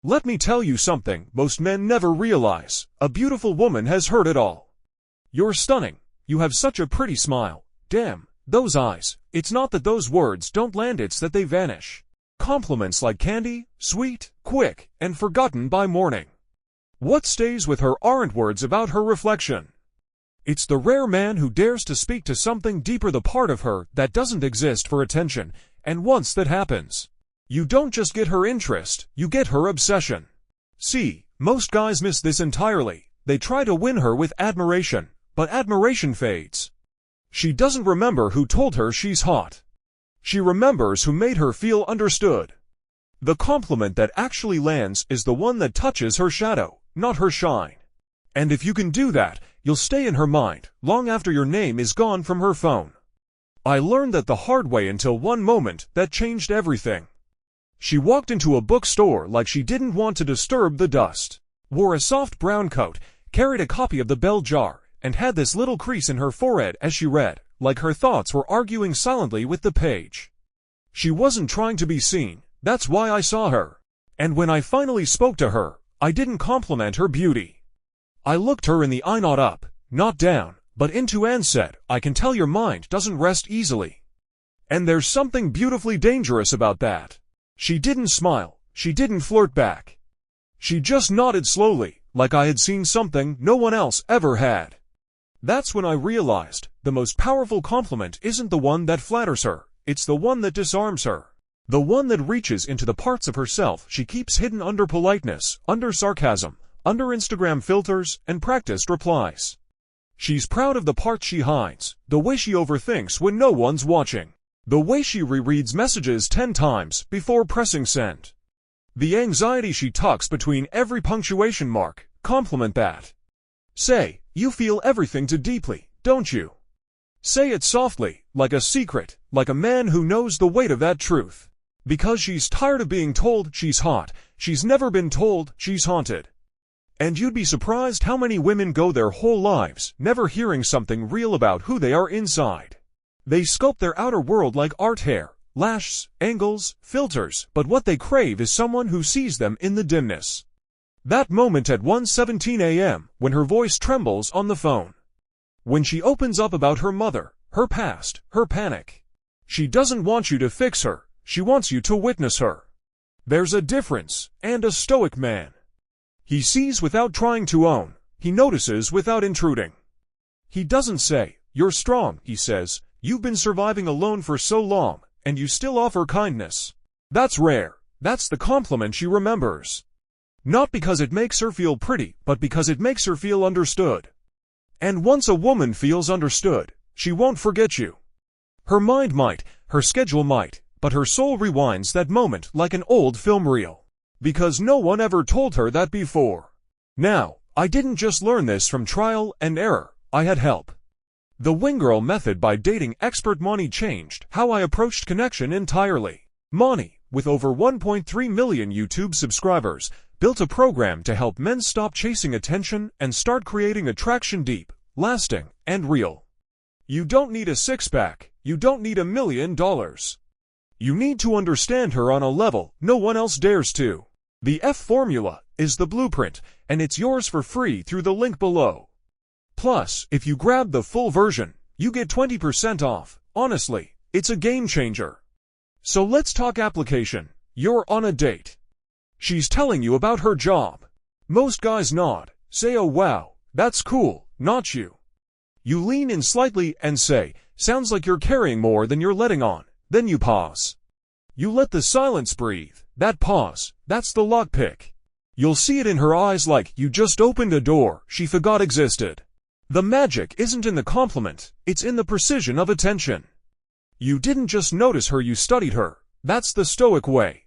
Let me tell you something most men never realize. A beautiful woman has heard it all. You're stunning. You have such a pretty smile. Damn, those eyes. It's not that those words don't land, it's that they vanish. Compliments like candy, sweet, quick, and forgotten by morning. What stays with her aren't words about her reflection. It's the rare man who dares to speak to something deeper, the part of her that doesn't exist for attention, and once that happens, you don't just get her interest, you get her obsession. See, most guys miss this entirely. They try to win her with admiration, but admiration fades. She doesn't remember who told her she's hot. She remembers who made her feel understood. The compliment that actually lands is the one that touches her shadow, not her shine. And if you can do that, you'll stay in her mind long after your name is gone from her phone. I learned that the hard way until one moment that changed everything. She walked into a bookstore like she didn't want to disturb the dust, wore a soft brown coat, carried a copy of the Bell Jar, and had this little crease in her forehead as she read, like her thoughts were arguing silently with the page. She wasn't trying to be seen, that's why I saw her. And when I finally spoke to her, I didn't compliment her beauty. I looked her in the eye, not up, not down, but into, and said, I can tell your mind doesn't rest easily. And there's something beautifully dangerous about that. She didn't smile, she didn't flirt back. She just nodded slowly, like I had seen something no one else ever had. That's when I realized, the most powerful compliment isn't the one that flatters her, it's the one that disarms her. The one that reaches into the parts of herself she keeps hidden under politeness, under sarcasm, under Instagram filters, and practiced replies. She's proud of the parts she hides, the way she overthinks when no one's watching, the way she rereads messages 10 times before pressing send. The anxiety she tucks between every punctuation mark, compliment that. Say, you feel everything too deeply, don't you? Say it softly, like a secret, like a man who knows the weight of that truth. Because she's tired of being told she's hot, she's never been told she's haunted. And you'd be surprised how many women go their whole lives never hearing something real about who they are inside. They sculpt their outer world like art, hair, lashes, angles, filters, but what they crave is someone who sees them in the dimness. That moment at 1:17 a.m. when her voice trembles on the phone. When she opens up about her mother, her past, her panic. She doesn't want you to fix her, she wants you to witness her. There's a difference, and a stoic man. He sees without trying to own, he notices without intruding. He doesn't say, you're strong, he says, you've been surviving alone for so long, and you still offer kindness. That's rare, that's the compliment she remembers. Not because it makes her feel pretty, but because it makes her feel understood. And once a woman feels understood, she won't forget you. Her mind might, her schedule might, but her soul rewinds that moment like an old film reel. Because no one ever told her that before. Now, I didn't just learn this from trial and error, I had help. The Wingirl method by dating expert Moni changed how I approached connection entirely. Moni, with over 1.3 million YouTube subscribers, built a program to help men stop chasing attention and start creating attraction deep, lasting, and real. You don't need a six-pack, you don't need $1 million. You need to understand her on a level no one else dares to. The F formula is the blueprint, and it's yours for free through the link below. Plus, if you grab the full version, you get 20% off. Honestly, it's a game changer. So let's talk application. You're on a date. She's telling you about her job. Most guys nod, say, oh wow, that's cool, not you. You lean in slightly and say, sounds like you're carrying more than you're letting on. Then you pause. You let the silence breathe. That pause, that's the lockpick. You'll see it in her eyes, like you just opened a door she forgot existed. The magic isn't in the compliment, it's in the precision of attention. You didn't just notice her, you studied her. That's the Stoic way.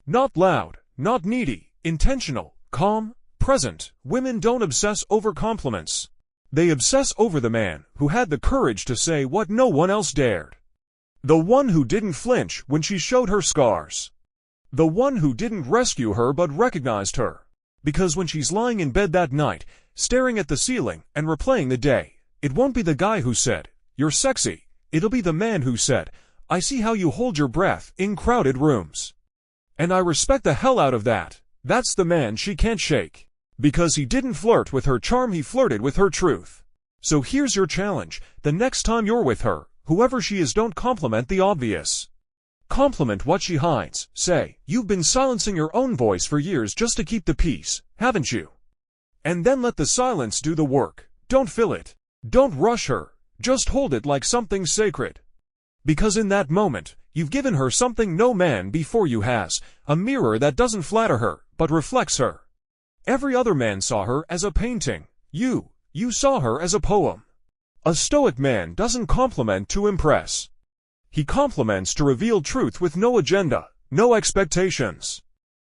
Not loud, not needy, intentional, calm, present. Women don't obsess over compliments. They obsess over the man who had the courage to say what no one else dared. The one who didn't flinch when she showed her scars. The one who didn't rescue her but recognized her. Because when she's lying in bed that night, staring at the ceiling and replaying the day, it won't be the guy who said, you're sexy. It'll be the man who said, I see how you hold your breath in crowded rooms. And I respect the hell out of that. That's the man she can't shake. Because he didn't flirt with her charm, he flirted with her truth. So here's your challenge. The next time you're with her, whoever she is, don't compliment the obvious. Compliment what she hides. Say, you've been silencing your own voice for years just to keep the peace, haven't you? And then let the silence do the work. Don't fill it. Don't rush her. Just hold it like something sacred. Because in that moment, you've given her something no man before you has, a mirror that doesn't flatter her, but reflects her. Every other man saw her as a painting. You saw her as a poem. A Stoic man doesn't compliment to impress. He compliments to reveal truth with no agenda, no expectations.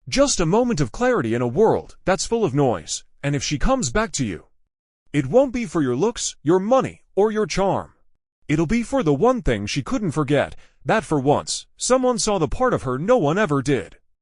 Just a moment of clarity in a world that's full of noise, and if she comes back to you, it won't be for your looks, your money, or your charm. It'll be for the one thing she couldn't forget, that for once, someone saw the part of her no one ever did.